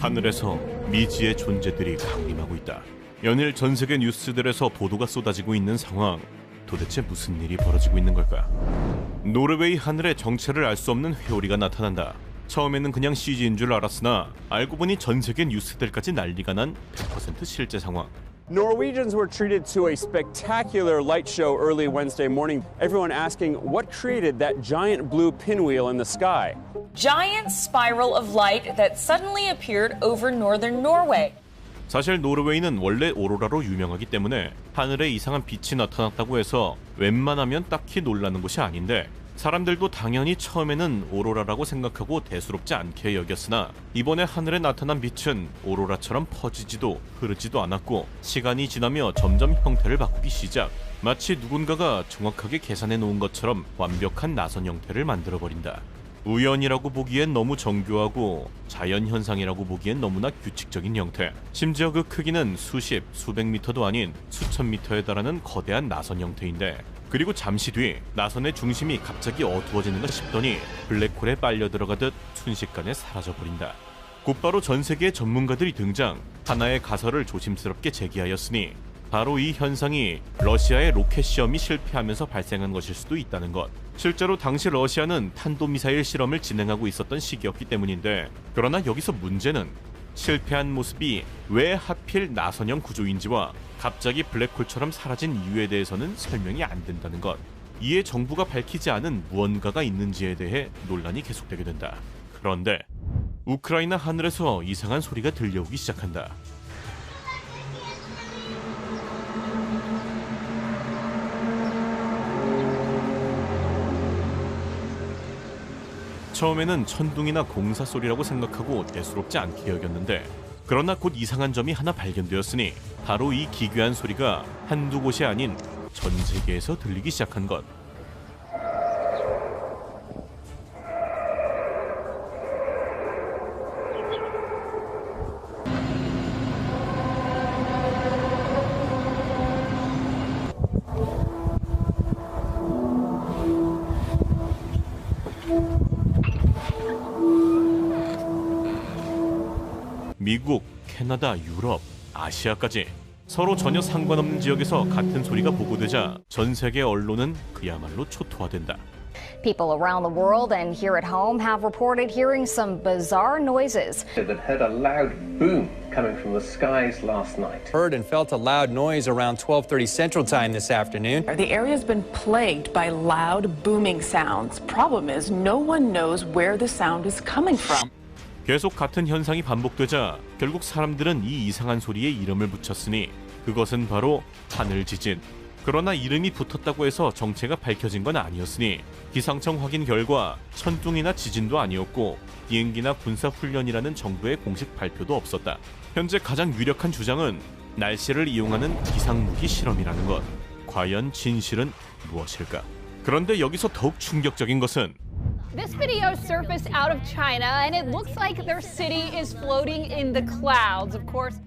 하늘에서 미지의 존재들이 강림하고 있다. 연일 전 세계 뉴스들에서 보도가 쏟아지고 있는 상황. 도대체 무슨 일이 벌어지고 있는 걸까? 노르웨이 하늘에 정체를 알 수 없는 회오리가 나타난다. 처음에는 그냥 CG인 줄 알았으나 알고 보니 전 세계 뉴스들까지 난리가 난 100% 실제 상황. Norwegians were treated to a spectacular light show early Wednesday morning. Everyone asking what created that giant blue pinwheel in the sky. Giant spiral of light that suddenly appeared over northern Norway. 사실 노르웨이는 원래 오로라로 유명하기 때문에 하늘에 이상한 빛이 나타났다고 해서 웬만하면 딱히 놀라는 것이 아닌데 사람들도 당연히 처음에는 오로라라고 생각하고 대수롭지 않게 여겼으나 이번에 하늘에 나타난 빛은 오로라처럼 퍼지지도 흐르지도 않았고 시간이 지나며 점점 형태를 바꾸기 시작. 마치 누군가가 정확하게 계산해 놓은 것처럼 완벽한 나선 형태를 만들어버린다. 우연이라고 보기엔 너무 정교하고 자연현상이라고 보기엔 너무나 규칙적인 형태. 심지어 그 크기는 수십, 수백 미터도 아닌 수천 미터에 달하는 거대한 나선 형태인데 그리고 잠시 뒤 나선의 중심이 갑자기 어두워지는가 싶더니 블랙홀에 빨려 들어가듯 순식간에 사라져버린다. 곧바로 전 세계의 전문가들이 등장, 하나의 가설을 조심스럽게 제기하였으니 바로 이 현상이 러시아의 로켓 시험이 실패하면서 발생한 것일 수도 있다는 것. 실제로 당시 러시아는 탄도미사일 실험을 진행하고 있었던 시기였기 때문인데 그러나 여기서 문제는 실패한 모습이 왜 하필 나선형 구조인지와 갑자기 블랙홀처럼 사라진 이유에 대해서는 설명이 안 된다는 것. 이에 정부가 밝히지 않은 무언가가 있는지에 대해 논란이 계속되게 된다. 그런데 우크라이나 하늘에서 이상한 소리가 들려오기 시작한다. 처음에는 천둥이나 공사 소리라고 생각하고 대수롭지 않게 여겼는데 그러나 곧 이상한 점이 하나 발견되었으니 바로 이 기괴한 소리가 한두 곳이 아닌 전 세계에서 들리기 시작한 것. 미국, 캐나다, 유럽, 아시아까지 서로 전혀 상관없는 지역에서 같은 소리가 보고되자 전 세계 언론은 그야말로 초토화된다. People around the world and here at home have reported hearing some bizarre noises. That heard a loud boom coming from the skies last night. Heard and felt a loud noise around 12:30 Central Time this afternoon. The area's been plagued by loud booming sounds. Problem is, no one knows where the sound is coming from. 계속 같은 현상이 반복되자 결국 사람들은 이 이상한 소리에 이름을 붙였으니 그것은 바로 하늘 지진. 그러나 이름이 붙었다고 해서 정체가 밝혀진 건 아니었으니 기상청 확인 결과 천둥이나 지진도 아니었고 비행기나 군사훈련이라는 정부의 공식 발표도 없었다. 현재 가장 유력한 주장은 날씨를 이용하는 기상무기 실험이라는 것. 과연 진실은 무엇일까? 그런데 여기서 더욱 충격적인 것은 This video surfaced out of China and it looks like their city is floating in the clouds. Of course.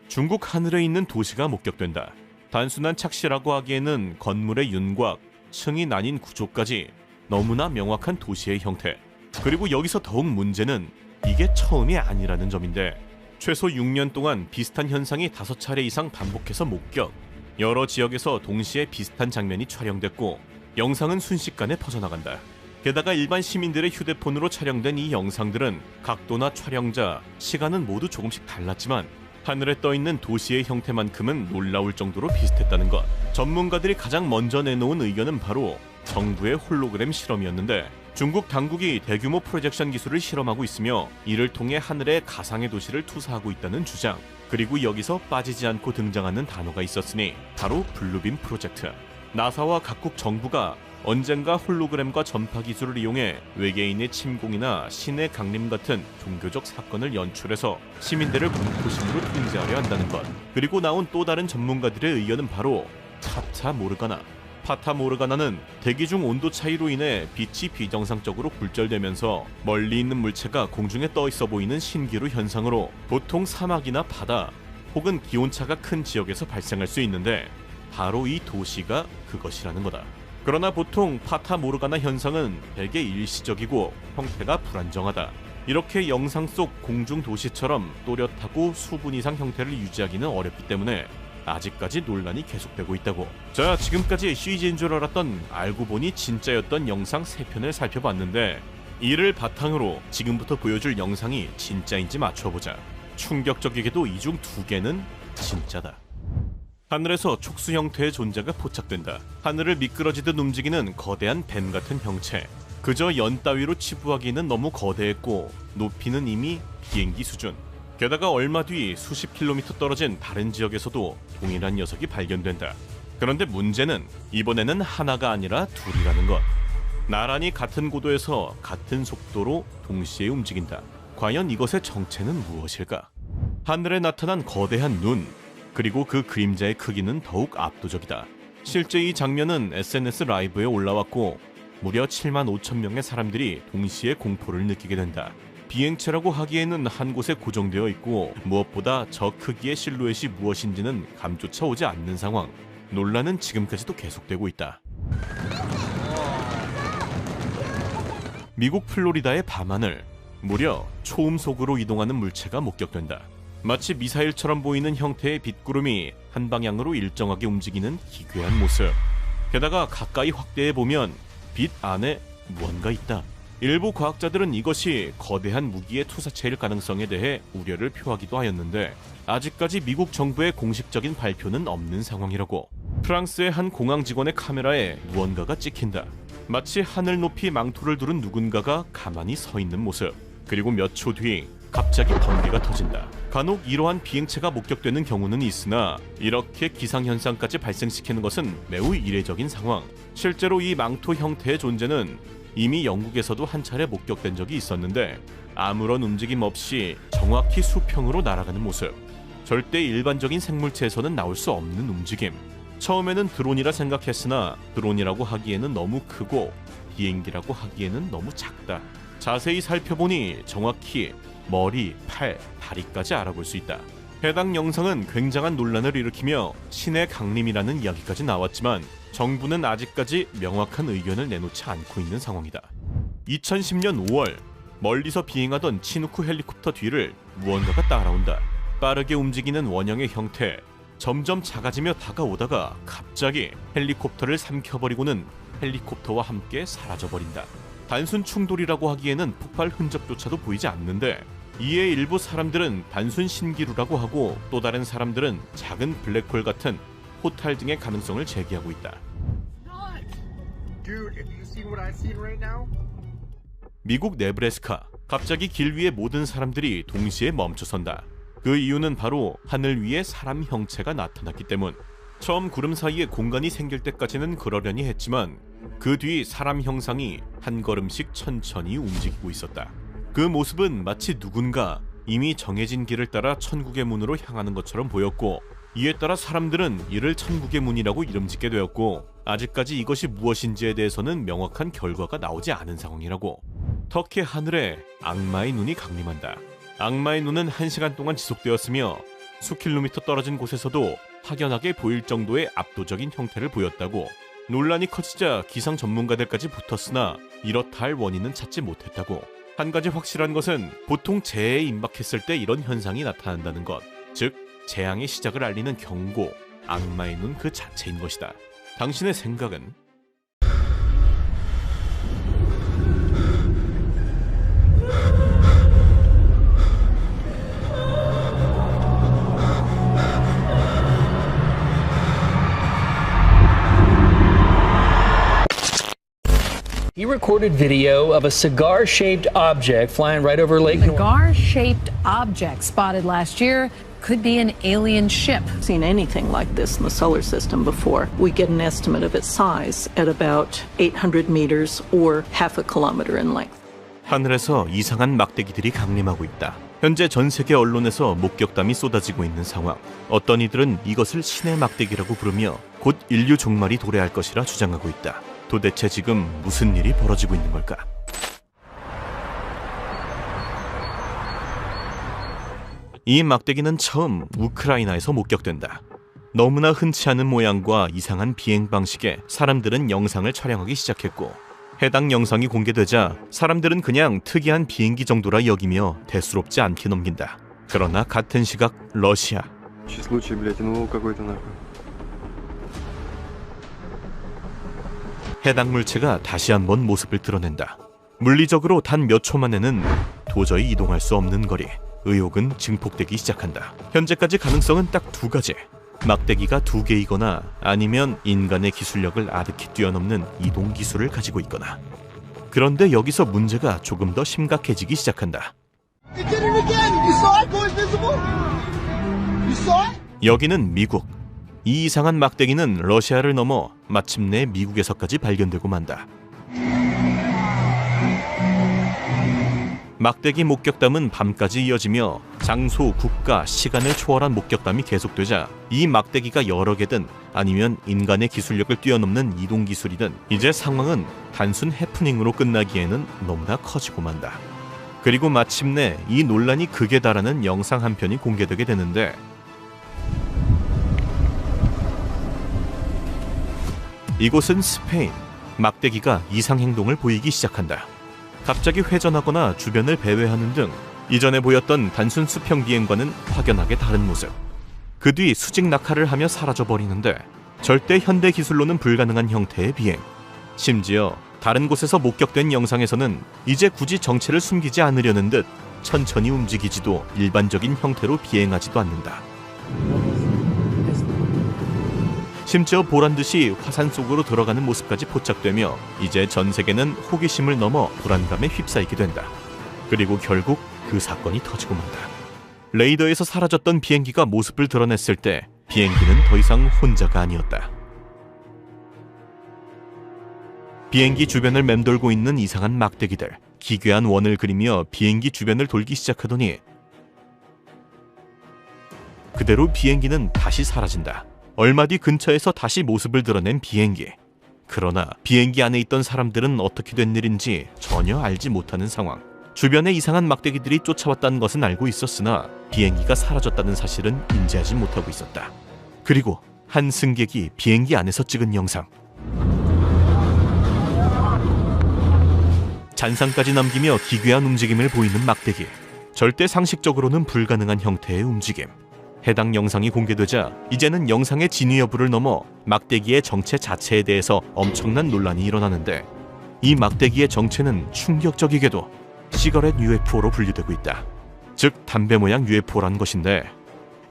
중국 하늘에 있는 도시가 목격된다. 단순한 착시라고 하기에는 건물의 윤곽, 층이 나뉜 구조까지 너무나 명확한 도시의 형태. 그리고 여기서 더욱 문제는 이게 처음이 아니라는 점인데 최소 6년 동안 비슷한 현상이 5차례 이상 반복해서 목격. 여러 지역에서 동시에 비슷한 장면이 촬영됐고 영상은 순식간에 퍼져나간다. 게다가 일반 시민들의 휴대폰으로 촬영된 이 영상들은 각도나 촬영자, 시간은 모두 조금씩 달랐지만 하늘에 떠있는 도시의 형태만큼은 놀라울 정도로 비슷했다는 것. 전문가들이 가장 먼저 내놓은 의견은 바로 정부의 홀로그램 실험이었는데 중국 당국이 대규모 프로젝션 기술을 실험하고 있으며 이를 통해 하늘에 가상의 도시를 투사하고 있다는 주장. 그리고 여기서 빠지지 않고 등장하는 단어가 있었으니 바로 블루빔 프로젝트. 나사와 각국 정부가 언젠가 홀로그램과 전파 기술을 이용해 외계인의 침공이나 신의 강림 같은 종교적 사건을 연출해서 시민들을 공포심으로 통제하려 한다는 것. 그리고 나온 또 다른 전문가들의 의견은 바로 파타 모르가나. 파타 모르가나는 대기 중 온도 차이로 인해 빛이 비정상적으로 굴절되면서 멀리 있는 물체가 공중에 떠 있어 보이는 신기루 현상으로 보통 사막이나 바다 혹은 기온차가 큰 지역에서 발생할 수 있는데 바로 이 도시가 그것이라는 거다. 그러나 보통 파타 모르가나 현상은 되게 일시적이고 형태가 불안정하다. 이렇게 영상 속 공중 도시처럼 또렷하고 수분 이상 형태를 유지하기는 어렵기 때문에 아직까지 논란이 계속되고 있다고. 자, 지금까지 CG인 줄 알았던 알고 보니 진짜였던 영상 3편을 살펴봤는데 이를 바탕으로 지금부터 보여줄 영상이 진짜인지 맞춰보자. 충격적이게도 이 중 2개는 진짜다. 하늘에서 촉수 형태의 존재가 포착된다. 하늘을 미끄러지듯 움직이는 거대한 뱀 같은 형체. 그저 연 따위로 치부하기에는 너무 거대했고 높이는 이미 비행기 수준. 게다가 얼마 뒤 수십 킬로미터 떨어진 다른 지역에서도 동일한 녀석이 발견된다. 그런데 문제는 이번에는 하나가 아니라 둘이라는 것. 나란히 같은 고도에서 같은 속도로 동시에 움직인다. 과연 이것의 정체는 무엇일까? 하늘에 나타난 거대한 눈, 그리고 그 그림자의 크기는 더욱 압도적이다. 실제 이 장면은 SNS 라이브에 올라왔고 무려 7만 5천 명의 사람들이 동시에 공포를 느끼게 된다. 비행체라고 하기에는 한 곳에 고정되어 있고 무엇보다 저 크기의 실루엣이 무엇인지는 감조차 오지 않는 상황. 논란은 지금까지도 계속되고 있다. 미국 플로리다의 밤하늘, 무려 초음속으로 이동하는 물체가 목격된다. 마치 미사일처럼 보이는 형태의 빛구름이 한 방향으로 일정하게 움직이는 기괴한 모습. 게다가 가까이 확대해보면 빛 안에 무언가 있다. 일부 과학자들은 이것이 거대한 무기의 투사체일 가능성에 대해 우려를 표하기도 하였는데 아직까지 미국 정부의 공식적인 발표는 없는 상황이라고. 프랑스의 한 공항 직원의 카메라에 무언가가 찍힌다. 마치 하늘 높이 망토를 두른 누군가가 가만히 서 있는 모습. 그리고 몇 초 뒤 갑자기 번개가 터진다. 간혹 이러한 비행체가 목격되는 경우는 있으나 이렇게 기상현상까지 발생시키는 것은 매우 이례적인 상황. 실제로 이 망토 형태의 존재는 이미 영국에서도 한 차례 목격된 적이 있었는데 아무런 움직임 없이 정확히 수평으로 날아가는 모습. 절대 일반적인 생물체에서는 나올 수 없는 움직임. 처음에는 드론이라 생각했으나 드론이라고 하기에는 너무 크고 비행기라고 하기에는 너무 작다. 자세히 살펴보니 정확히 머리, 팔, 다리까지 알아볼 수 있다. 해당 영상은 굉장한 논란을 일으키며 신의 강림이라는 이야기까지 나왔지만 정부는 아직까지 명확한 의견을 내놓지 않고 있는 상황이다. 2010년 5월 멀리서 비행하던 치누크 헬리콥터 뒤를 무언가가 따라온다. 빠르게 움직이는 원형의 형태, 점점 작아지며 다가오다가 갑자기 헬리콥터를 삼켜버리고는 헬리콥터와 함께 사라져버린다. 단순 충돌이라고 하기에는 폭발 흔적조차도 보이지 않는데 이에 일부 사람들은 단순 신기루라고 하고 또 다른 사람들은 작은 블랙홀 같은 포탈 등의 가능성을 제기하고 있다. 미국 네브래스카, 갑자기 길 위에 모든 사람들이 동시에 멈춰선다. 그 이유는 바로 하늘 위에 사람 형체가 나타났기 때문. 처음 구름 사이에 공간이 생길 때까지는 그러려니 했지만 그 뒤 사람 형상이 한 걸음씩 천천히 움직이고 있었다. 그 모습은 마치 누군가 이미 정해진 길을 따라 천국의 문으로 향하는 것처럼 보였고 이에 따라 사람들은 이를 천국의 문이라고 이름짓게 되었고 아직까지 이것이 무엇인지에 대해서는 명확한 결과가 나오지 않은 상황이라고. 터키 하늘에 악마의 눈이 강림한다. 악마의 눈은 1시간 동안 지속되었으며 수킬로미터 떨어진 곳에서도 확연하게 보일 정도의 압도적인 형태를 보였다고. 논란이 커지자 기상 전문가들까지 붙었으나 이렇다 할 원인은 찾지 못했다고. 한 가지 확실한 것은 보통 재해에 임박했을 때 이런 현상이 나타난다는 것, 즉 재앙의 시작을 알리는 경고, 악마의 눈 그 자체인 것이다. 당신의 생각은? He recorded video of a cigar-shaped object flying right over Lake North. Cigar-shaped object spotted last year could be an alien ship. Seen anything like this in the solar system before. We get an estimate of its size at about 800 meters or half a kilometer in length. 하늘에서 이상한 막대기들이 강림하고 있다. 현재 전 세계 언론에서 목격담이 쏟아지고 있는 상황. 어떤 이들은 이것을 신의 막대기라고 부르며 곧 인류 종말이 도래할 것이라 주장하고 있다. 도대체 지금 무슨 일이 벌어지고 있는 걸까? 이 막대기는 처음 우크라이나에서 목격된다. 너무나 흔치 않은 모양과 이상한 비행 방식에 사람들은 영상을 촬영하기 시작했고 해당 영상이 공개되자 사람들은 그냥 특이한 비행기 정도라 여기며 대수롭지 않게 넘긴다. 그러나 같은 시각 러시아. 해당 물체가 다시 한번 모습을 드러낸다. 물리적으로 단 몇 초 만에는 도저히 이동할 수 없는 거리. 의혹은 증폭되기 시작한다. 현재까지 가능성은 딱 두 가지. 막대기가 두 개이거나 아니면 인간의 기술력을 아득히 뛰어넘는 이동 기술을 가지고 있거나. 그런데 여기서 문제가 조금 더 심각해지기 시작한다. 여기는 미국. 이 이상한 막대기는 러시아를 넘어 마침내 미국에서까지 발견되고 만다. 막대기 목격담은 밤까지 이어지며 장소, 국가, 시간을 초월한 목격담이 계속되자 이 막대기가 여러 개든 아니면 인간의 기술력을 뛰어넘는 이동 기술이든 이제 상황은 단순 해프닝으로 끝나기에는 너무나 커지고 만다. 그리고 마침내 이 논란이 극에 달하는 영상 한 편이 공개되게 되는데 이곳은 스페인. 막대기가 이상 행동을 보이기 시작한다. 갑자기 회전하거나 주변을 배회하는 등 이전에 보였던 단순 수평 비행과는 확연하게 다른 모습. 그 뒤 수직 낙하를 하며 사라져버리는데 절대 현대 기술로는 불가능한 형태의 비행. 심지어 다른 곳에서 목격된 영상에서는 이제 굳이 정체를 숨기지 않으려는 듯 천천히 움직이지도 일반적인 형태로 비행하지도 않는다. 심지어 보란듯이 화산 속으로 들어가는 모습까지 포착되며 이제 전 세계는 호기심을 넘어 불안감에 휩싸이게 된다. 그리고 결국 그 사건이 터지고 만다. 레이더에서 사라졌던 비행기가 모습을 드러냈을 때 비행기는 더 이상 혼자가 아니었다. 비행기 주변을 맴돌고 있는 이상한 막대기들. 기괴한 원을 그리며 비행기 주변을 돌기 시작하더니 그대로 비행기는 다시 사라진다. 얼마 뒤 근처에서 다시 모습을 드러낸 비행기. 그러나 비행기 안에 있던 사람들은 어떻게 된 일인지 전혀 알지 못하는 상황. 주변에 이상한 막대기들이 쫓아왔다는 것은 알고 있었으나 비행기가 사라졌다는 사실은 인지하지 못하고 있었다. 그리고 한 승객이 비행기 안에서 찍은 영상. 잔상까지 남기며 기괴한 움직임을 보이는 막대기. 절대 상식적으로는 불가능한 형태의 움직임. 해당 영상이 공개되자 이제는 영상의 진위 여부를 넘어 막대기의 정체 자체에 대해서 엄청난 논란이 일어나는데 이 막대기의 정체는 충격적이게도 시거렛 UFO로 분류되고 있다. 즉 담배 모양 UFO란 것인데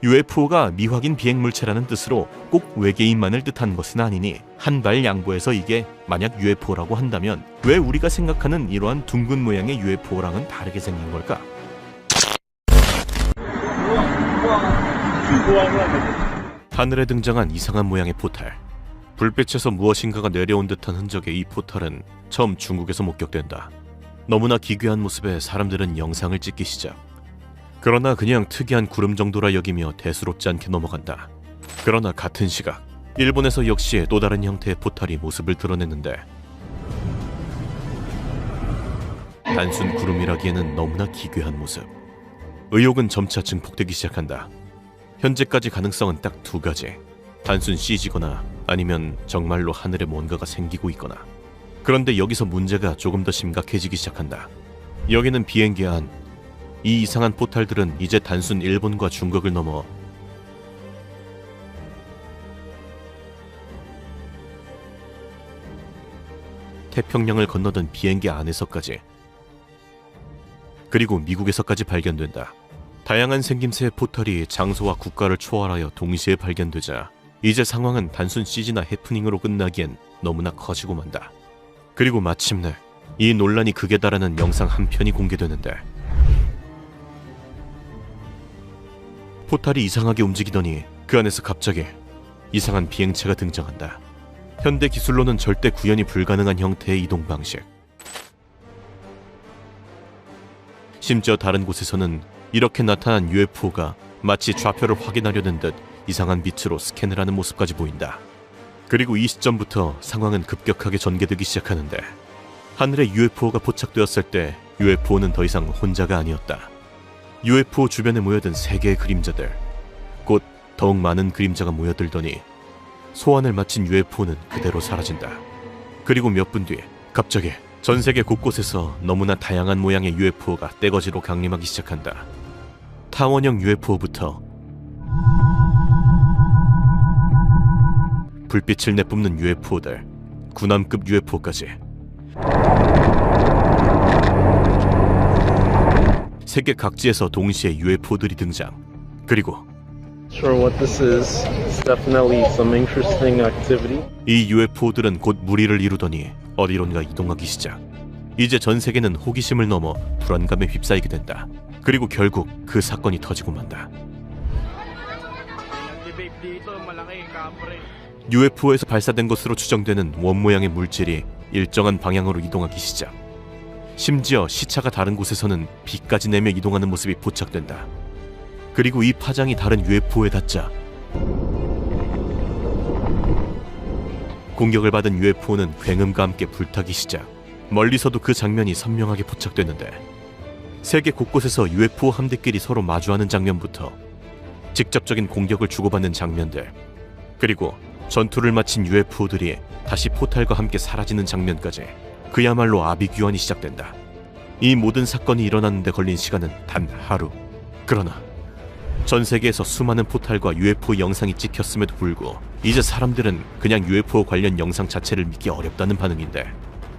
UFO가 미확인 비행물체라는 뜻으로 꼭 외계인만을 뜻하는 것은 아니니 한 발 양보해서 이게 만약 UFO라고 한다면 왜 우리가 생각하는 이러한 둥근 모양의 UFO랑은 다르게 생긴 걸까? 하늘에 등장한 이상한 모양의 포탈. 불빛에서 무엇인가가 내려온 듯한 흔적의 이 포탈은 처음 중국에서 목격된다. 너무나 기괴한 모습에 사람들은 영상을 찍기 시작. 그러나 그냥 특이한 구름 정도라 여기며 대수롭지 않게 넘어간다. 그러나 같은 시각 일본에서 역시 또 다른 형태의 포탈이 모습을 드러냈는데 단순 구름이라기에는 너무나 기괴한 모습. 의혹은 점차 증폭되기 시작한다. 현재까지 가능성은 딱 두 가지. 단순 CG거나 아니면 정말로 하늘에 뭔가가 생기고 있거나. 그런데 여기서 문제가 조금 더 심각해지기 시작한다. 여기는 비행기 안. 이 이상한 포탈들은 이제 단순 일본과 중국을 넘어 태평양을 건너던 비행기 안에서까지 그리고 미국에서까지 발견된다. 다양한 생김새의 포탈이 장소와 국가를 초월하여 동시에 발견되자 이제 상황은 단순 CG나 해프닝으로 끝나기엔 너무나 커지고 만다. 그리고 마침내 이 논란이 극에 달하는 영상 한 편이 공개되는데 포탈이 이상하게 움직이더니 그 안에서 갑자기 이상한 비행체가 등장한다. 현대 기술로는 절대 구현이 불가능한 형태의 이동 방식. 심지어 다른 곳에서는 이렇게 나타난 UFO가 마치 좌표를 확인하려는 듯 이상한 빛으로 스캔을 하는 모습까지 보인다. 그리고 이 시점부터 상황은 급격하게 전개되기 시작하는데 하늘에 UFO가 포착되었을 때 UFO는 더 이상 혼자가 아니었다. UFO 주변에 모여든 세 개의 그림자들. 곧 더욱 많은 그림자가 모여들더니 소환을 마친 UFO는 그대로 사라진다. 그리고 몇 분 뒤 갑자기 전 세계 곳곳에서 너무나 다양한 모양의 UFO가 떼거지로 강림하기 시작한다. 타원형 UFO부터 불빛을 내뿜는 UFO들, 군함급 UFO까지 세계 각지에서 동시에 UFO들이 등장. 그리고 이 UFO들은 곧 무리를 이루더니 어디론가 이동하기 시작. 이제 전 세계는 호기심을 넘어 불안감에 휩싸이게 된다. 그리고 결국 그 사건이 터지고 만다. UFO에서 발사된 것으로 추정되는 원 모양의 물질이 일정한 방향으로 이동하기 시작. 심지어 시차가 다른 곳에서는 비까지 내며 이동하는 모습이 포착된다. 그리고 이 파장이 다른 UFO에 닿자 공격을 받은 UFO는 굉음과 함께 불타기 시작. 멀리서도 그 장면이 선명하게 포착되는데, 세계 곳곳에서 UFO 함대끼리 서로 마주하는 장면부터 직접적인 공격을 주고받는 장면들, 그리고 전투를 마친 UFO들이 다시 포탈과 함께 사라지는 장면까지 그야말로 아비규환이 시작된다. 이 모든 사건이 일어나는데 걸린 시간은 단 하루. 그러나 전 세계에서 수많은 포탈과 UFO 영상이 찍혔음에도 불구하고 이제 사람들은 그냥 UFO 관련 영상 자체를 믿기 어렵다는 반응인데,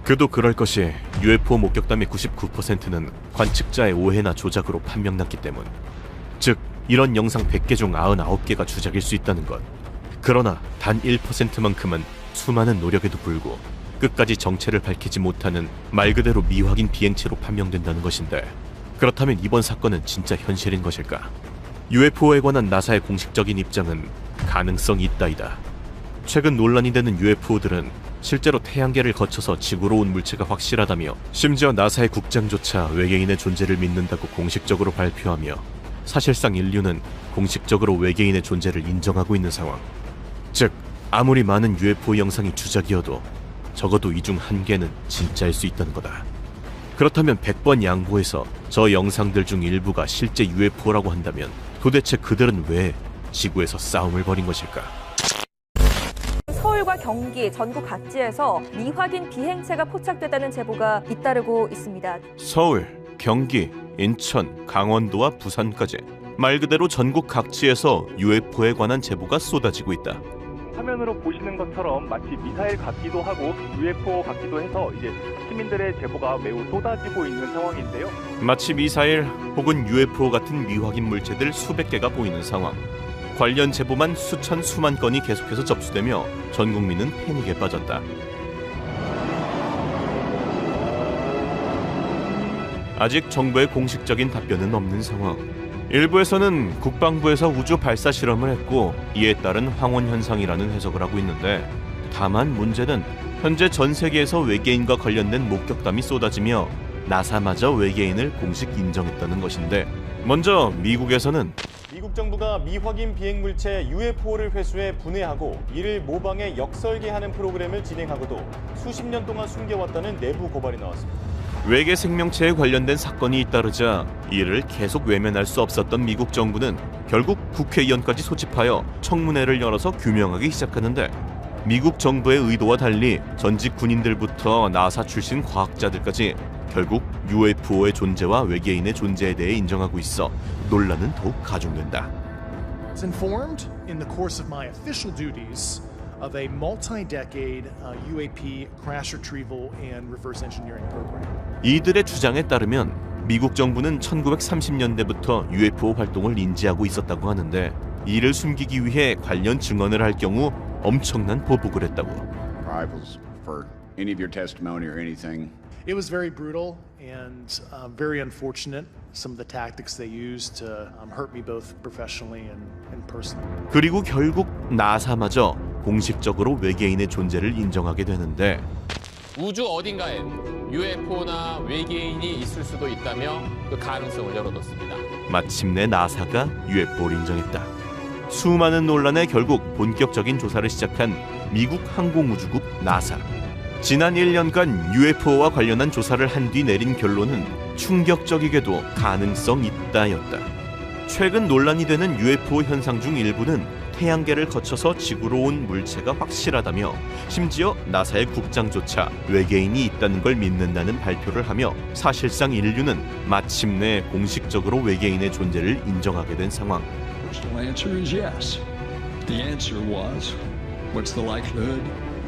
그도 그럴 것이 UFO 목격담의 99%는 관측자의 오해나 조작으로 판명났기 때문. 즉 이런 영상 100개 중 99개가 주작일 수 있다는 것. 그러나 단 1%만큼은 수많은 노력에도 불구하고 끝까지 정체를 밝히지 못하는 말 그대로 미확인 비행체로 판명된다는 것인데, 그렇다면 이번 사건은 진짜 현실인 것일까? UFO에 관한 나사의 공식적인 입장은 가능성이 있다이다. 최근 논란이 되는 UFO들은 실제로 태양계를 거쳐서 지구로 온 물체가 확실하다며, 심지어 나사의 국장조차 외계인의 존재를 믿는다고 공식적으로 발표하며, 사실상 인류는 공식적으로 외계인의 존재를 인정하고 있는 상황. 즉 아무리 많은 UFO 영상이 주작이어도 적어도 이 중 한 개는 진짜일 수 있다는 거다. 그렇다면 100번 양보해서 저 영상들 중 일부가 실제 UFO라고 한다면 도대체 그들은 왜 지구에서 싸움을 벌인 것일까? 서울과 경기, 전국 각지에서 미확인 비행체가 포착됐다는 제보가 잇따르고 있습니다. 서울, 경기, 인천, 강원도와 부산까지 말 그대로 전국 각지에서 UFO에 관한 제보가 쏟아지고 있다. 화면으로 보시는 것처럼 마치 미사일 같기도 하고 UFO 같기도 해서 이제 시민들의 제보가 매우 쏟아지고 있는 상황인데요. 마치 미사일 혹은 UFO 같은 미확인 물체들 수백 개가 보이는 상황. 관련 제보만 수천 수만 건이 계속해서 접수되며 전 국민은 패닉에 빠졌다. 아직 정부의 공식적인 답변은 없는 상황. 일부에서는 국방부에서 우주 발사 실험을 했고 이에 따른 황혼 현상이라는 해석을 하고 있는데, 다만 문제는 현재 전 세계에서 외계인과 관련된 목격담이 쏟아지며 나사마저 외계인을 공식 인정했다는 것인데, 먼저 미국에서는 미국 정부가 미확인 비행 물체 UFO를 회수해 분해하고 이를 모방해 역설계하는 프로그램을 진행하고도 수십 년 동안 숨겨왔다는 내부 고발이 나왔습니다. 외계 생명체에 관련된 사건이 잇따르자 이를 계속 외면할 수 없었던 미국 정부는 결국 국회의원까지 소집하여 청문회를 열어서 규명하기 시작하는데, 미국 정부의 의도와 달리 전직 군인들부터 나사 출신 과학자들까지 결국 UFO의 존재와 외계인의 존재에 대해 인정하고 있어 논란은 더욱 가중된다. I was informed in the course of my official duties of a multi-decade UAP crash retrieval and reverse engineering program. 이들의 주장에 따르면 미국 정부는 1930년대부터 UFO 활동을 인지하고 있었다고 하는데, 이를 숨기기 위해 관련 증언을 할 경우 엄청난 보복을 했다고. For any of your testimony or anything. It was very brutal and very unfortunate. Some of the tactics they used to hurt me both professionally and personally. 그리고 결국 나사마저 공식적으로 외계인의 존재를 인정하게 되는데, 우주 어딘가에 UFO나 외계인이 있을 수도 있다며 그 가능성을 열어뒀습니다. 마침내 나사가 UFO를 인정했다. 수많은 논란에 결국 본격적인 조사를 시작한 미국 항공우주국 나사. 지난 1년간 UFO와 관련한 조사를 한 뒤 내린 결론은 충격적이게도 가능성 있다였다. 최근 논란이 되는 UFO 현상 중 일부는 태양계를 거쳐서 지구로 온 물체가 확실하다며 심지어 나사의 국장조차 외계인이 있다는 걸 믿는다는 발표를 하며 사실상 인류는 마침내 공식적으로 외계인의 존재를 인정하게 된 상황. The answer is yes. The answer was, what's the likelihood?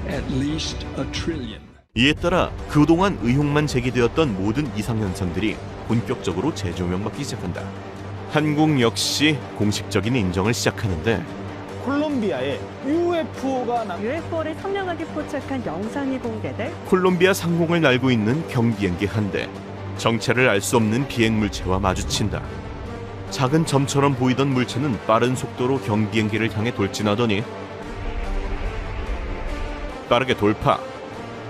At least a trillion. 이에 따라 그동안 의혹만 제기되었던 모든 이상현상들이 본격적으로 재조명받기 시작한다. 한국 역시 공식적인 인정을 시작하는데 콜롬비아에 UFO가 UFO를 선명하게 포착한 영상이 공개돼 콜롬비아 상공을 날고 있는 경비행기 한 대. 정체를 알 수 없는 비행물체와 마주친다. 작은 점처럼 보이던 물체는 빠른 속도로 경비행기를 향해 돌진하더니 빠르게 돌파.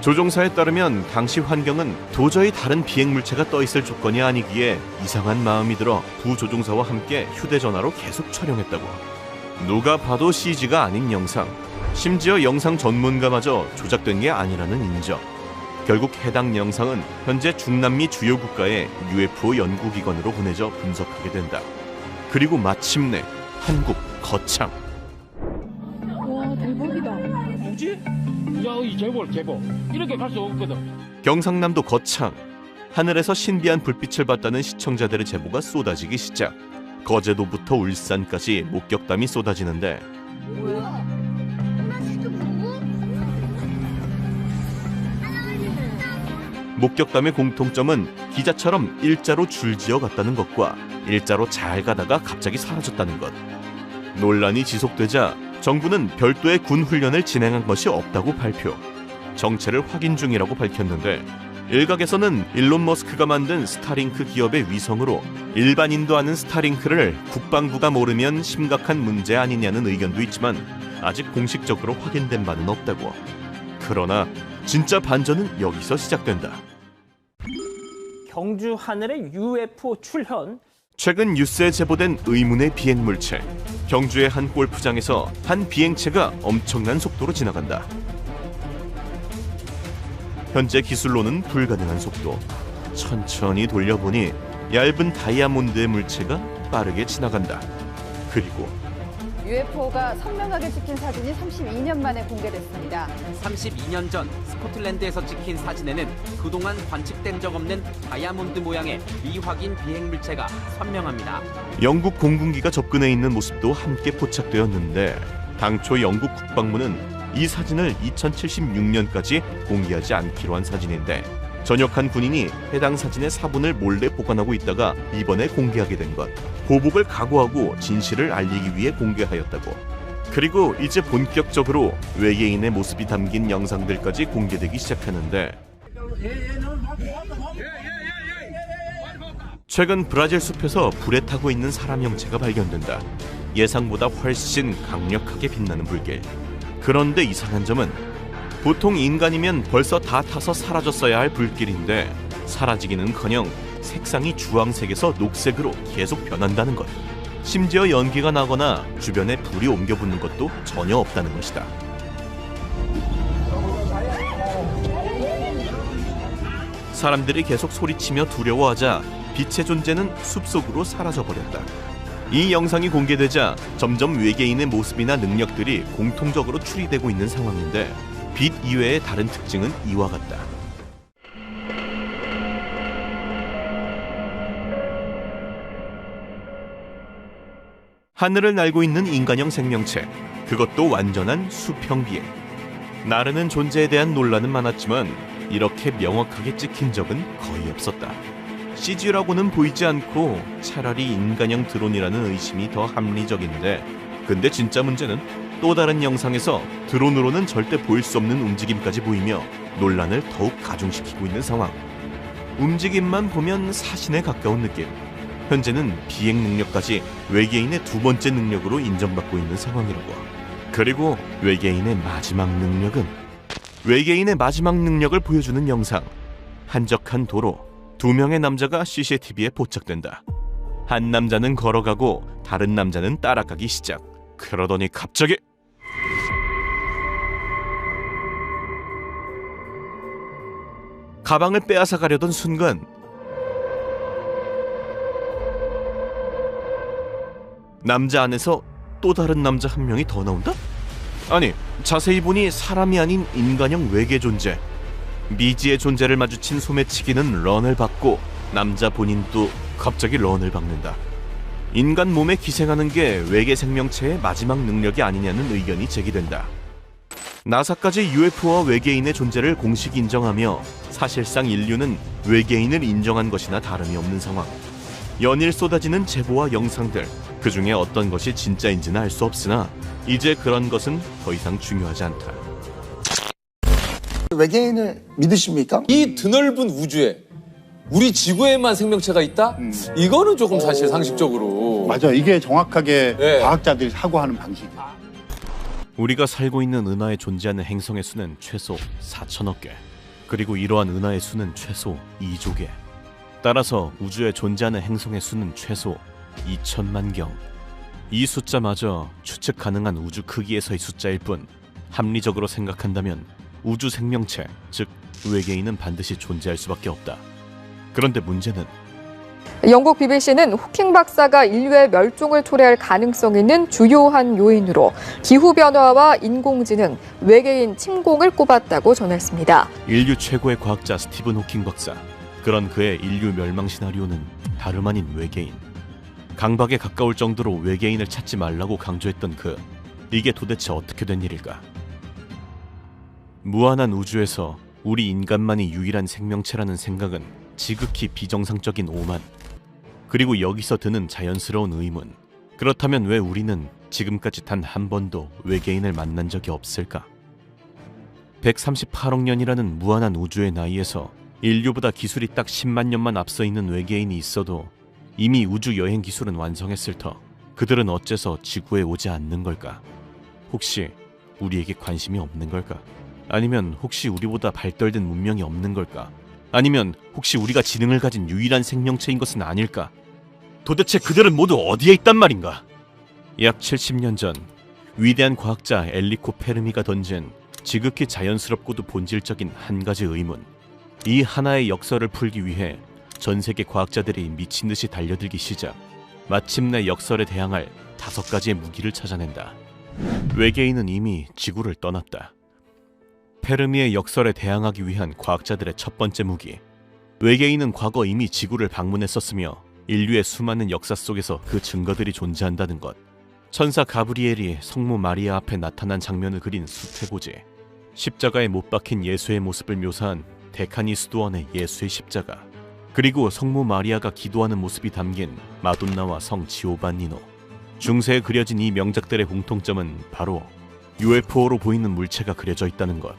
조종사에 따르면 당시 환경은 도저히 다른 비행물체가 떠있을 조건이 아니기에 이상한 마음이 들어 부조종사와 함께 휴대전화로 계속 촬영했다고. 누가 봐도 CG가 아닌 영상. 심지어 영상 전문가마저 조작된 게 아니라는 인정. 결국 해당 영상은 현재 중남미 주요 국가의 UFO 연구기관으로 보내져 분석하게 된다. 그리고 마침내 한국 거창. 와 대박이다. 뭐지? 야, 이 제볼 이렇게 갈 수 없거든. 경상남도 거창. 하늘에서 신비한 불빛을 봤다는 시청자들의 제보가 쏟아지기 시작. 거제도부터 울산까지 목격담이 쏟아지는데 목격담의 공통점은 기자처럼 일자로 줄지어 갔다는 것과 일자로 잘 가다가 갑자기 사라졌다는 것. 논란이 지속되자 정부는 별도의 군 훈련을 진행한 것이 없다고 발표. 정체를 확인 중이라고 밝혔는데 일각에서는 일론 머스크가 만든 스타링크 기업의 위성으로 일반인도 아는 스타링크를 국방부가 모르면 심각한 문제 아니냐는 의견도 있지만 아직 공식적으로 확인된 바는 없다고. 그러나 진짜 반전은 여기서 시작된다. 경주 하늘의 UFO 출현. 최근 뉴스에 제보된 의문의 비행물체. 경주의 한 골프장에서 한 비행체가 엄청난 속도로 지나간다. 현재 기술로는 불가능한 속도. 천천히 돌려보니 얇은 다이아몬드의 물체가 빠르게 지나간다. 그리고 UFO가 선명하게 찍힌 사진이 32년 만에 공개됐습니다. 32년 전 스코틀랜드에서 찍힌 사진에는 그동안 관측된 적 없는 다이아몬드 모양의 미확인 비행물체가 선명합니다. 영국 공군기가 접근해 있는 모습도 함께 포착되었는데 당초 영국 국방부는 이 사진을 2076년까지 공개하지 않기로 한 사진인데 전역한 군인이 해당 사진의 사본을 몰래 보관하고 있다가 이번에 공개하게 된 것. 보복을 각오하고 진실을 알리기 위해 공개하였다고. 그리고 이제 본격적으로 외계인의 모습이 담긴 영상들까지 공개되기 시작하는데 최근 브라질 숲에서 불에 타고 있는 사람 형체가 발견된다. 예상보다 훨씬 강력하게 빛나는 불길. 그런데 이상한 점은 보통 인간이면 벌써 다 타서 사라졌어야 할 불길인데 사라지기는커녕 색상이 주황색에서 녹색으로 계속 변한다는 것. 심지어 연기가 나거나 주변에 불이 옮겨 붙는 것도 전혀 없다는 것이다. 사람들이 계속 소리치며 두려워하자 빛의 존재는 숲속으로 사라져버렸다. 이 영상이 공개되자 점점 외계인의 모습이나 능력들이 공통적으로 추리되고 있는 상황인데 빛 이외의 다른 특징은 이와 같다. 하늘을 날고 있는 인간형 생명체, 그것도 완전한 수평 비행. 나르는 존재에 대한 논란은 많았지만 이렇게 명확하게 찍힌 적은 거의 없었다. CG라고는 보이지 않고 차라리 인간형 드론이라는 의심이 더 합리적인데 근데 진짜 문제는 또 다른 영상에서 드론으로는 절대 보일 수 없는 움직임까지 보이며 논란을 더욱 가중시키고 있는 상황. 움직임만 보면 사신에 가까운 느낌. 현재는 비행 능력까지 외계인의 두 번째 능력으로 인정받고 있는 상황이라고. 그리고 외계인의 마지막 능력을 보여주는 영상. 한적한 도로. 2명의 남자가 CCTV에 포착된다. 한 남자는 걸어가고 다른 남자는 따라가기 시작. 그러더니 갑자기 가방을 빼앗아 가려던 순간 남자 안에서 또 다른 남자 한 명이 더 나온다? 아니, 자세히 보니 사람이 아닌 인간형 외계 존재. 미지의 존재를 마주친 소매치기는 런을 받고 남자 본인도 갑자기 런을 박는다. 인간 몸에 기생하는 게 외계 생명체의 마지막 능력이 아니냐는 의견이 제기된다. 나사까지 UFO와 외계인의 존재를 공식 인정하며 사실상 인류는 외계인을 인정한 것이나 다름이 없는 상황. 연일 쏟아지는 제보와 영상들, 그 중에 어떤 것이 진짜인지는 알 수 없으나 이제 그런 것은 더 이상 중요하지 않다. 외계인을 믿으십니까? 이 드넓은 우주에 우리 지구에만 생명체가 있다? 이거는 조금 사실 상식적으로. 맞아, 이게 정확하게 과학자들이 사고하는 방식이야. 우리가 살고 있는 은하에 존재하는 행성의 수는 최소 4천억 개, 그리고 이러한 은하의 수는 최소 2조 개. 따라서 우주에 존재하는 행성의 수는 최소 2천만 경. 이 숫자마저 추측 가능한 우주 크기에서의 숫자일 뿐, 합리적으로 생각한다면 우주 생명체, 즉 외계인은 반드시 존재할 수밖에 없다. 그런데 문제는 영국 BBC는 호킹 박사가 인류의 멸종을 초래할 가능성이 있는 주요한 요인으로 기후변화와 인공지능, 외계인 침공을 꼽았다고 전했습니다. 인류 최고의 과학자 스티븐 호킹 박사. 그런 그의 인류 멸망 시나리오는 다름 아닌 외계인. 강박에 가까울 정도로 외계인을 찾지 말라고 강조했던 그, 이게 도대체 어떻게 된 일일까? 무한한 우주에서 우리 인간만이 유일한 생명체라는 생각은 지극히 비정상적인 오만. 그리고 여기서 드는 자연스러운 의문. 그렇다면 왜 우리는 지금까지 단 한 번도 외계인을 만난 적이 없을까? 138억 년이라는 무한한 우주의 나이에서 인류보다 기술이 딱 10만 년만 앞서 있는 외계인이 있어도 이미 우주 여행 기술은 완성했을 터 그들은 어째서 지구에 오지 않는 걸까? 혹시 우리에게 관심이 없는 걸까? 아니면 혹시 우리보다 발달된 문명이 없는 걸까? 아니면 혹시 우리가 지능을 가진 유일한 생명체인 것은 아닐까? 도대체 그들은 모두 어디에 있단 말인가? 약 70년 전 위대한 과학자 엔리코 페르미가 던진 지극히 자연스럽고도 본질적인 한 가지 의문. 이 하나의 역설을 풀기 위해 전 세계 과학자들이 미친 듯이 달려들기 시작. 마침내 역설에 대항할 5가지의 무기를 찾아낸다. 외계인은 이미 지구를 떠났다. 페르미의 역설에 대항하기 위한 과학자들의 첫 번째 무기. 외계인은 과거 이미 지구를 방문했었으며 인류의 수많은 역사 속에서 그 증거들이 존재한다는 것. 천사 가브리엘이 성모 마리아 앞에 나타난 장면을 그린 수태고지. 십자가에 못 박힌 예수의 모습을 묘사한 데카니스도원의 예수의 십자가. 그리고 성모 마리아가 기도하는 모습이 담긴 마돈나와 성 지오반니노. 중세에 그려진 이 명작들의 공통점은 바로 UFO로 보이는 물체가 그려져 있다는 것.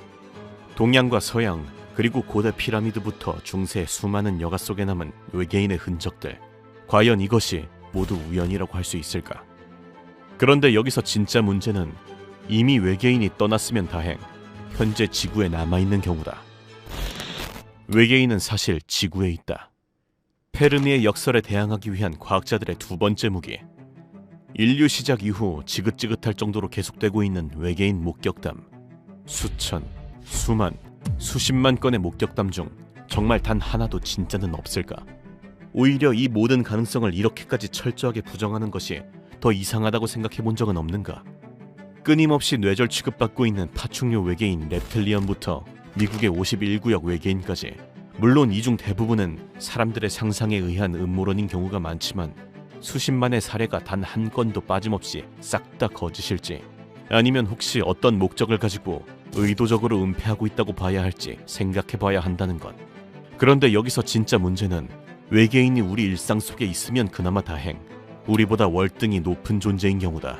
동양과 서양, 그리고 고대 피라미드부터 중세 수많은 여가 속에 남은 외계인의 흔적들. 과연 이것이 모두 우연이라고 할 수 있을까? 그런데 여기서 진짜 문제는 이미 외계인이 떠났으면 다행, 현재 지구에 남아있는 경우다. 외계인은 사실 지구에 있다. 페르미의 역설에 대항하기 위한 과학자들의 두 번째 무기. 인류 시작 이후 지긋지긋할 정도로 계속되고 있는 외계인 목격담. 수천, 수만, 수십만 건의 목격담 중 정말 단 하나도 진짜는 없을까? 오히려 이 모든 가능성을 이렇게까지 철저하게 부정하는 것이 더 이상하다고 생각해 본 적은 없는가? 끊임없이 뇌절 취급받고 있는 파충류 외계인 랩틸리언부터 미국의 51구역 외계인까지, 물론 이 중 대부분은 사람들의 상상에 의한 음모론인 경우가 많지만 수십만의 사례가 단 한 건도 빠짐없이 싹 다 거짓일지, 아니면 혹시 어떤 목적을 가지고 의도적으로 은폐하고 있다고 봐야 할지 생각해 봐야 한다는 것. 그런데 여기서 진짜 문제는 외계인이 우리 일상 속에 있으면 그나마 다행, 우리보다 월등히 높은 존재인 경우다.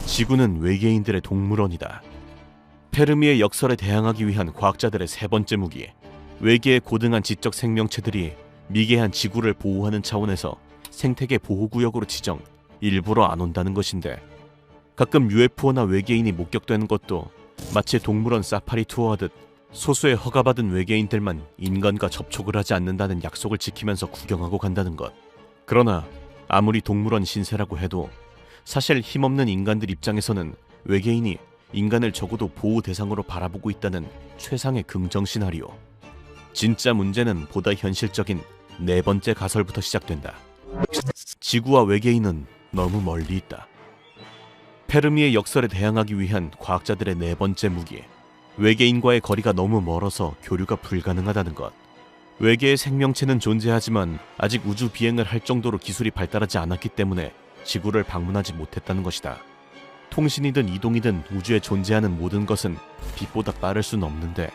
지구는 외계인들의 동물원이다. 페르미의 역설에 대항하기 위한 과학자들의 세 번째 무기. 외계의 고등한 지적 생명체들이 미개한 지구를 보호하는 차원에서 생태계 보호구역으로 지정, 일부러 안 온다는 것인데, 가끔 UFO나 외계인이 목격되는 것도 마치 동물원 사파리 투어하듯 소수의 허가받은 외계인들만 인간과 접촉을 하지 않는다는 약속을 지키면서 구경하고 간다는 것. 그러나 아무리 동물원 신세라고 해도 사실 힘없는 인간들 입장에서는 외계인이 인간을 적어도 보호 대상으로 바라보고 있다는 최상의 긍정 시나리오. 진짜 문제는 보다 현실적인 네 번째 가설부터 시작된다. 지구와 외계인은 너무 멀리 있다. 페르미의 역설에 대항하기 위한 과학자들의 네 번째 무기, 외계인과의 거리가 너무 멀어서 교류가 불가능하다는 것. 외계의 생명체는 존재하지만 아직 우주 비행을 할 정도로 기술이 발달하지 않았기 때문에 지구를 방문하지 못했다는 것이다. 통신이든 이동이든 우주에 존재하는 모든 것은 빛보다 빠를 수는 없는데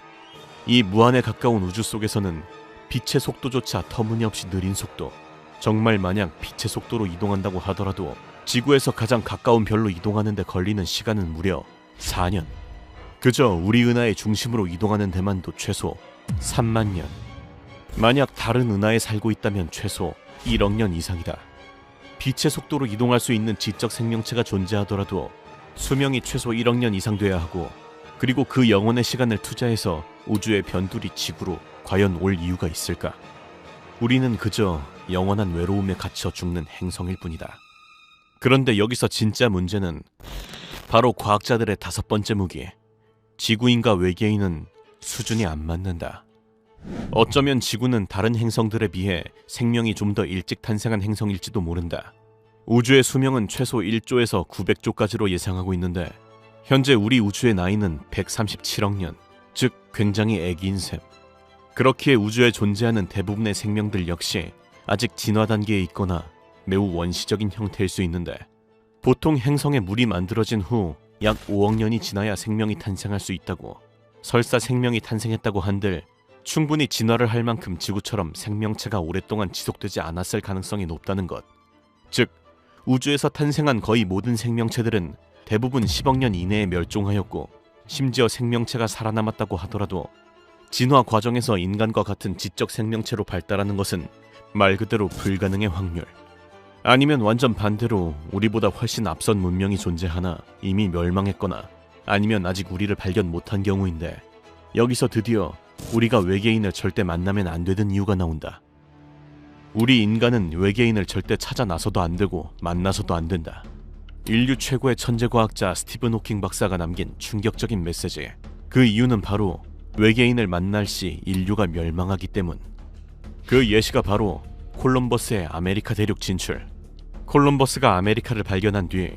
이 무한에 가까운 우주 속에서는 빛의 속도조차 터무니없이 느린 속도, 정말 마냥 빛의 속도로 이동한다고 하더라도 지구에서 가장 가까운 별로 이동하는 데 걸리는 시간은 무려 4년. 그저 우리 은하의 중심으로 이동하는 데만도 최소 3만 년. 만약 다른 은하에 살고 있다면 최소 1억 년 이상이다. 빛의 속도로 이동할 수 있는 지적 생명체가 존재하더라도 수명이 최소 1억 년 이상 돼야 하고, 그리고 그 영혼의 시간을 투자해서 우주의 변두리 지구로 과연 올 이유가 있을까? 우리는 그저 영원한 외로움에 갇혀 죽는 행성일 뿐이다. 그런데 여기서 진짜 문제는 바로 과학자들의 다섯 번째 무기, 지구인과 외계인은 수준이 안 맞는다. 어쩌면 지구는 다른 행성들에 비해 생명이 좀 더 일찍 탄생한 행성일지도 모른다. 우주의 수명은 최소 1조에서 900조까지로 예상하고 있는데 현재 우리 우주의 나이는 137억 년, 즉 굉장히 애기인 셈. 그렇기에 우주에 존재하는 대부분의 생명들 역시 아직 진화 단계에 있거나 매우 원시적인 형태일 수 있는데, 보통 행성에 물이 만들어진 후 약 5억 년이 지나야 생명이 탄생할 수 있다고, 설사 생명이 탄생했다고 한들 충분히 진화를 할 만큼 지구처럼 생명체가 오랫동안 지속되지 않았을 가능성이 높다는 것. 즉, 우주에서 탄생한 거의 모든 생명체들은 대부분 10억 년 이내에 멸종하였고, 심지어 생명체가 살아남았다고 하더라도 진화 과정에서 인간과 같은 지적 생명체로 발달하는 것은 말 그대로 불가능의 확률. 아니면 완전 반대로 우리보다 훨씬 앞선 문명이 존재하나 이미 멸망했거나 아니면 아직 우리를 발견 못한 경우인데, 여기서 드디어 우리가 외계인을 절대 만나면 안 되는 이유가 나온다. 우리 인간은 외계인을 절대 찾아 나서도 안 되고 만나서도 안 된다. 인류 최고의 천재과학자 스티븐 호킹 박사가 남긴 충격적인 메시지. 그 이유는 바로 외계인을 만날 시 인류가 멸망하기 때문. 그 예시가 바로 콜럼버스의 아메리카 대륙 진출. 콜럼버스가 아메리카를 발견한 뒤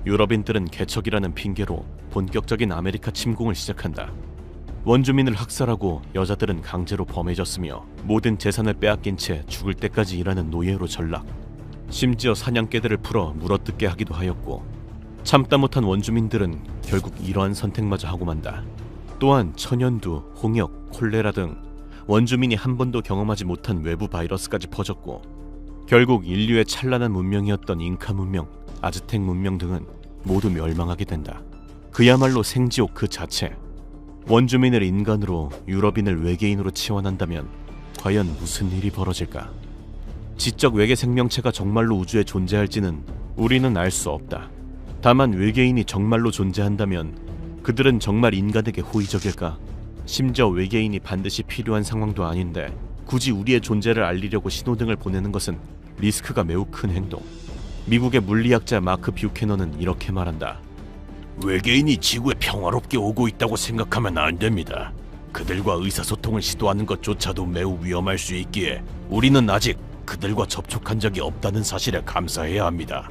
유럽인들은 개척이라는 핑계로 본격적인 아메리카 침공을 시작한다. 원주민을 학살하고 여자들은 강제로 범해졌으며 모든 재산을 빼앗긴 채 죽을 때까지 일하는 노예로 전락. 심지어 사냥개들을 풀어 물어뜯게 하기도 하였고, 참다 못한 원주민들은 결국 이러한 선택마저 하고 만다. 또한 천연두, 홍역, 콜레라 등 원주민이 한 번도 경험하지 못한 외부 바이러스까지 퍼졌고, 결국 인류의 찬란한 문명이었던 잉카 문명, 아즈텍 문명 등은 모두 멸망하게 된다. 그야말로 생지옥 그 자체. 원주민을 인간으로, 유럽인을 외계인으로 치환한다면 과연 무슨 일이 벌어질까? 지적 외계 생명체가 정말로 우주에 존재할지는 우리는 알 수 없다. 다만 외계인이 정말로 존재한다면 그들은 정말 인간에게 호의적일까? 심지어 외계인이 반드시 필요한 상황도 아닌데 굳이 우리의 존재를 알리려고 신호등을 보내는 것은 리스크가 매우 큰 행동. 미국의 물리학자 마크 뷰캐넌은 이렇게 말한다. 외계인이 지구에 평화롭게 오고 있다고 생각하면 안 됩니다. 그들과 의사소통을 시도하는 것조차도 매우 위험할 수 있기에 우리는 아직 그들과 접촉한 적이 없다는 사실에 감사해야 합니다.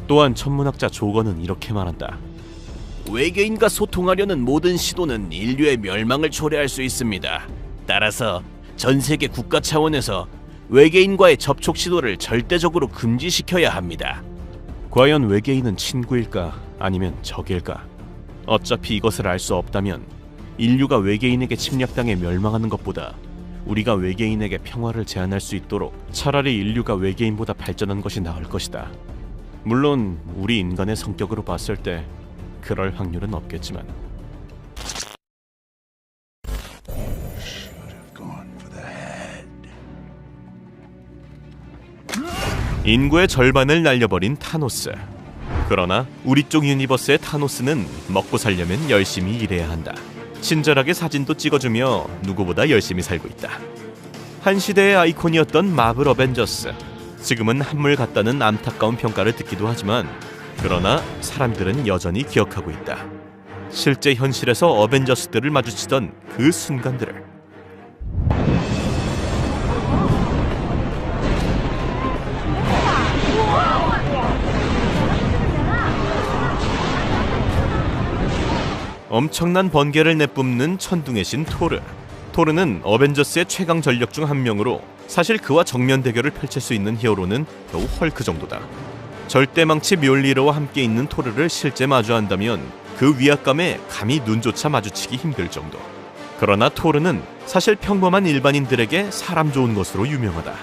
또한 천문학자 조건은 이렇게 말한다. 외계인과 소통하려는 모든 시도는 인류의 멸망을 초래할 수 있습니다. 따라서 전 세계 국가 차원에서 외계인과의 접촉 시도를 절대적으로 금지시켜야 합니다. 과연 외계인은 친구일까 아니면 적일까? 어차피 이것을 알 수 없다면 인류가 외계인에게 침략당해 멸망하는 것보다 우리가 외계인에게 평화를 제안할 수 있도록 차라리 인류가 외계인보다 발전한 것이 나을 것이다. 물론 우리 인간의 성격으로 봤을 때 그럴 확률은 없겠지만. 인구의 절반을 날려버린 타노스. 그러나 우리 쪽 유니버스의 타노스는 먹고 살려면 열심히 일해야 한다. 친절하게 사진도 찍어주며 누구보다 열심히 살고 있다. 한 시대의 아이콘이었던 마블 어벤져스. 지금은 한물 같다는 안타까운 평가를 듣기도 하지만, 그러나 사람들은 여전히 기억하고 있다. 실제 현실에서 어벤져스들을 마주치던 그 순간들을. 엄청난 번개를 내뿜는 천둥의 신 토르. 토르는 어벤져스의 최강 전력 중 한 명으로 사실 그와 정면 대결을 펼칠 수 있는 히어로는 겨우 헐크 정도다. 절대망치 묠리르와 함께 있는 토르를 실제 마주한다면 그 위압감에 감히 눈조차 마주치기 힘들 정도. 그러나 토르는 사실 평범한 일반인들에게 사람 좋은 것으로 유명하다.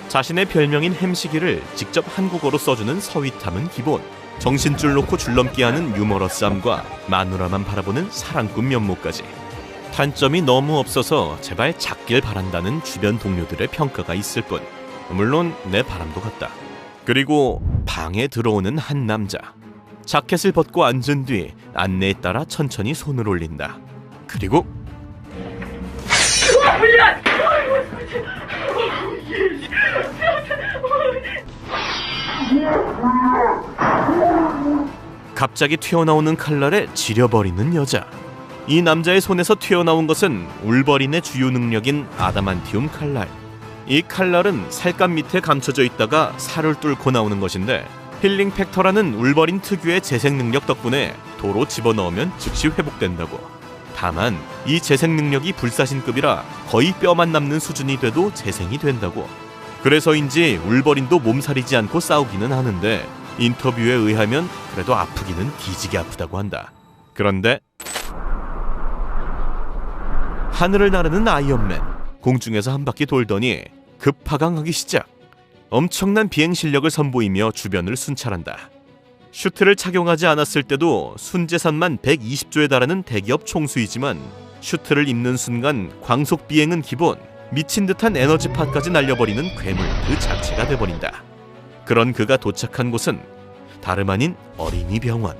자신의 별명인 햄시기를 직접 한국어로 써주는 서윗함은 기본, 정신줄 놓고 줄넘기하는 유머러스함과 마누라만 바라보는 사랑꾼 면모까지. 단점이 너무 없어서 제발 작길 바란다는 주변 동료들의 평가가 있을 뿐, 물론 내 바람도 같다. 그리고 방에 들어오는 한 남자. 자켓을 벗고 앉은 뒤 안내에 따라 천천히 손을 올린다. 그리고 갑자기 튀어나오는 칼날에 지려버리는 여자. 이 남자의 손에서 튀어나온 것은 울버린의 주요 능력인 아다만티움 칼날. 이 칼날은 살감 밑에 감춰져 있다가 살을 뚫고 나오는 것인데, 힐링 팩터라는 울버린 특유의 재생 능력 덕분에 도로 집어넣으면 즉시 회복된다고. 다만 이 재생 능력이 불사신급이라 거의 뼈만 남는 수준이 돼도 재생이 된다고. 그래서인지 울버린도 몸살이지 않고 싸우기는 하는데, 인터뷰에 의하면 그래도 아프기는 뒤지게 아프다고 한다. 그런데 하늘을 나르는 아이언맨. 공중에서 한 바퀴 돌더니 급하강하기 시작. 엄청난 비행 실력을 선보이며 주변을 순찰한다. 슈트를 착용하지 않았을 때도 순재산만 120조에 달하는 대기업 총수이지만, 슈트를 입는 순간 광속 비행은 기본, 미친 듯한 에너지파까지 날려버리는 괴물 그 자체가 돼버린다. 그런 그가 도착한 곳은 다름 아닌 어린이 병원.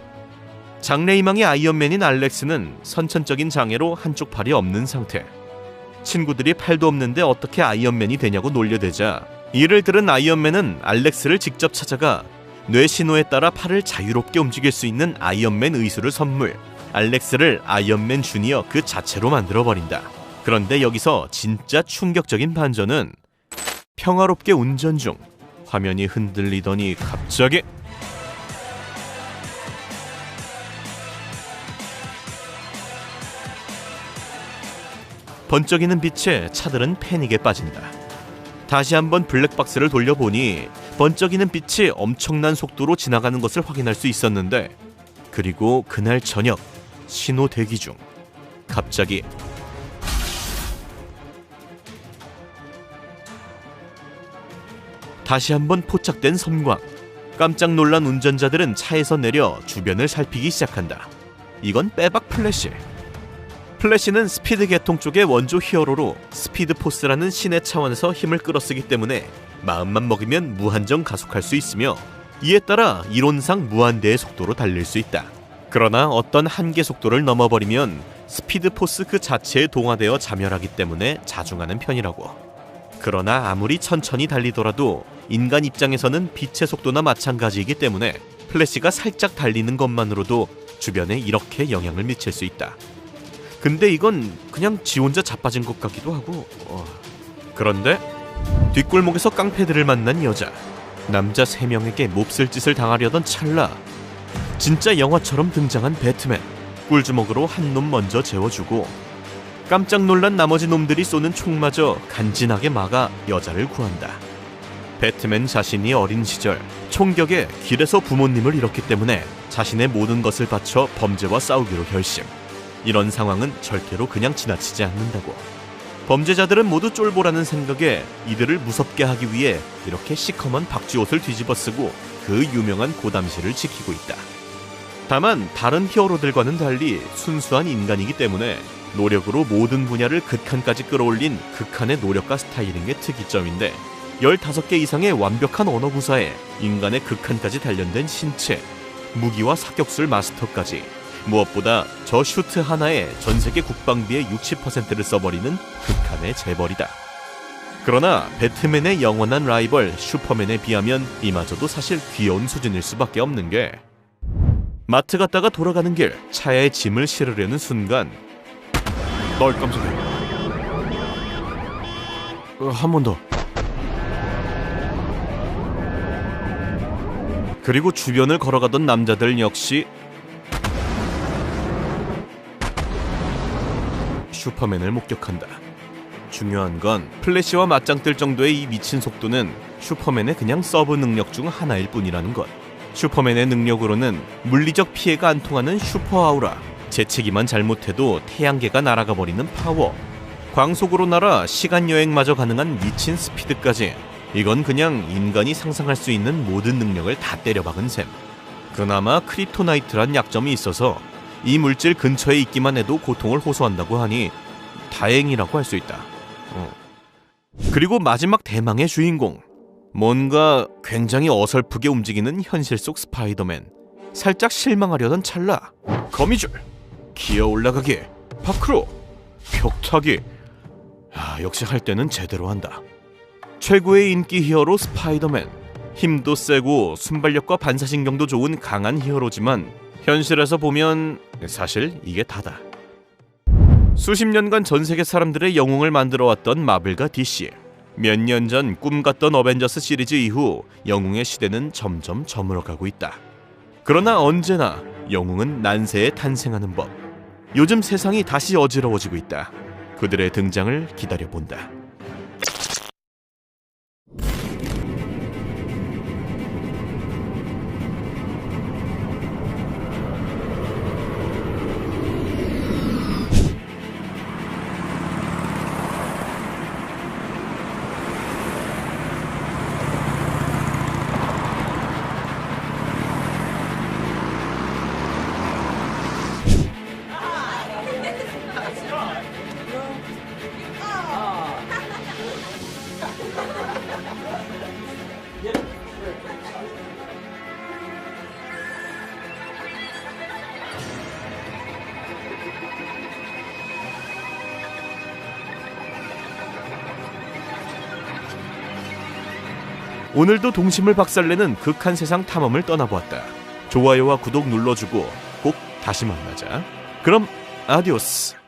장래희망의 아이언맨인 알렉스는 선천적인 장애로 한쪽 팔이 없는 상태. 친구들이 팔도 없는데 어떻게 아이언맨이 되냐고 놀려대자, 이를 들은 아이언맨은 알렉스를 직접 찾아가 뇌 신호에 따라 팔을 자유롭게 움직일 수 있는 아이언맨 의수를 선물, 알렉스를 아이언맨 주니어 그 자체로 만들어버린다. 그런데 여기서 진짜 충격적인 반전은, 평화롭게 운전 중 화면이 흔들리더니 갑자기 번쩍이는 빛에 차들은 패닉에 빠진다. 다시 한번 블랙박스를 돌려보니 번쩍이는 빛이 엄청난 속도로 지나가는 것을 확인할 수 있었는데, 그리고 그날 저녁 신호 대기 중 갑자기 다시 한번 포착된 섬광. 깜짝 놀란 운전자들은 차에서 내려 주변을 살피기 시작한다. 이건 빼박 플래시. 플래시는 스피드 계통 쪽의 원조 히어로로 스피드 포스라는 신의 차원에서 힘을 끌어쓰기 때문에 마음만 먹으면 무한정 가속할 수 있으며, 이에 따라 이론상 무한대의 속도로 달릴 수 있다. 그러나 어떤 한계 속도를 넘어버리면 스피드 포스 그 자체에 동화되어 자멸하기 때문에 자중하는 편이라고. 그러나 아무리 천천히 달리더라도 인간 입장에서는 빛의 속도나 마찬가지이기 때문에 플래시가 살짝 달리는 것만으로도 주변에 이렇게 영향을 미칠 수 있다. 근데 이건 그냥 지 혼자 자빠진 것 같기도 하고. 그런데 뒷골목에서 깡패들을 만난 여자. 남자 3명에게 몹쓸 짓을 당하려던 찰나, 진짜 영화처럼 등장한 배트맨. 꿀주먹으로 한 놈 먼저 재워주고, 깜짝 놀란 나머지 놈들이 쏘는 총마저 간지나게 막아 여자를 구한다. 배트맨 자신이 어린 시절 총격에 길에서 부모님을 잃었기 때문에 자신의 모든 것을 바쳐 범죄와 싸우기로 결심. 이런 상황은 절대로 그냥 지나치지 않는다고. 범죄자들은 모두 쫄보라는 생각에 이들을 무섭게 하기 위해 이렇게 시커먼 박쥐옷을 뒤집어 쓰고 그 유명한 고담시를 지키고 있다. 다만 다른 히어로들과는 달리 순수한 인간이기 때문에 노력으로 모든 분야를 극한까지 끌어올린 극한의 노력가 스타일인 게 특이점인데, 15개 이상의 완벽한 언어 구사에 인간의 극한까지 단련된 신체, 무기와 사격술 마스터까지, 무엇보다 저 슈트 하나에 전세계 국방비의 60%를 써버리는 극한의 재벌이다. 그러나 배트맨의 영원한 라이벌 슈퍼맨에 비하면 이마저도 사실 귀여운 수준일 수밖에 없는 게, 마트 갔다가 돌아가는 길 차에 짐을 실으려는 순간, 널 깜짝이야. 한 번 더. 그리고 주변을 걸어가던 남자들 역시 슈퍼맨을 목격한다. 중요한 건 플래시와 맞짱 뜰 정도의 이 미친 속도는 슈퍼맨의 그냥 서브 능력 중 하나일 뿐이라는 것. 슈퍼맨의 능력으로는 물리적 피해가 안 통하는 슈퍼 아우라, 재채기만 잘못해도 태양계가 날아가 버리는 파워, 광속으로 날아 시간 여행마저 가능한 미친 스피드까지. 이건 그냥 인간이 상상할 수 있는 모든 능력을 다 때려박은 셈. 그나마 크립토나이트란 약점이 있어서 이 물질 근처에 있기만 해도 고통을 호소한다고 하니 다행이라고 할 수 있다. 그리고 마지막 대망의 주인공, 뭔가 굉장히 어설프게 움직이는 현실 속 스파이더맨. 살짝 실망하려던 찰나 거미줄, 기어 올라가기, 파크로, 벽타기. 역시 할 때는 제대로 한다. 최고의 인기 히어로 스파이더맨. 힘도 세고 순발력과 반사신경도 좋은 강한 히어로지만 현실에서 보면 사실 이게 다다. 수십 년간 전 세계 사람들의 영웅을 만들어왔던 마블과 DC. 몇 년 전 꿈같던 어벤져스 시리즈 이후 영웅의 시대는 점점 저물어가고 있다. 그러나 언제나 영웅은 난세에 탄생하는 법. 요즘 세상이 다시 어지러워지고 있다. 그들의 등장을 기다려본다. 오늘도 동심을 박살내는 극한 세상 탐험을 떠나보았다. 좋아요와 구독 눌러주고 꼭 다시 만나자. 그럼 아디오스.